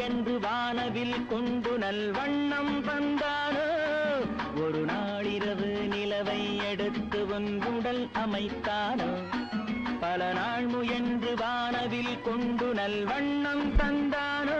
முயன்று வானவில் கொண்டு நல்வண்ணம் தந்தானோ ஒரு நாளிரவு நிலவை எடுத்து ஒன்றுடல் அமைத்தானோ பல நாள் முயன்று வானவில் கொண்டு நல்வண்ணம் தந்தானோ